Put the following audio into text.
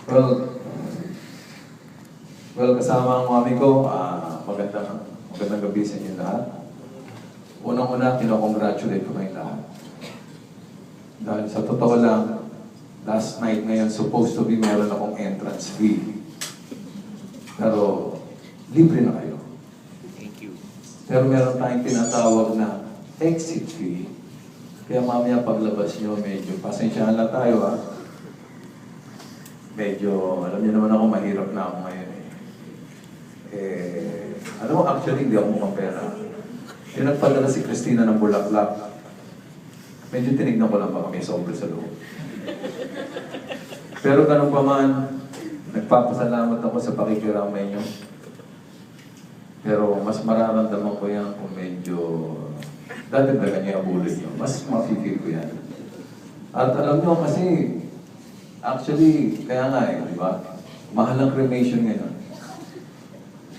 Well, kasama ang mami ko, magandang gabi sa inyo lahat. Unang-una, kinocongratulate ko kayong lahat. Dahil sa totoo lang, last night ngayon, supposed to be meron akong entrance fee. Pero, libre na kayo. Thank you. Pero meron tayong tinatawag na exit fee. Kaya mamaya paglabas nyo, medyo pasensyahan lang tayo ha. Medyo, alam niyo naman ako, mahirap na ako ngayon alam mo, actually, hindi ako mukhang pera. Yung nagpadala si Christina ng bulaklak, medyo tinignan ko lang baka may sobre sa loob. Pero ganun pa man, nagpapasalamat ako sa pakikiramay niyo. Pero mas mararamdaman ko yan kung medyo dadagdagan niyo ang bulod niyo. Mas mapipil ko yan. At alam niyo kasi, actually, kaya nga di ba? Mahal ang cremation ngayon.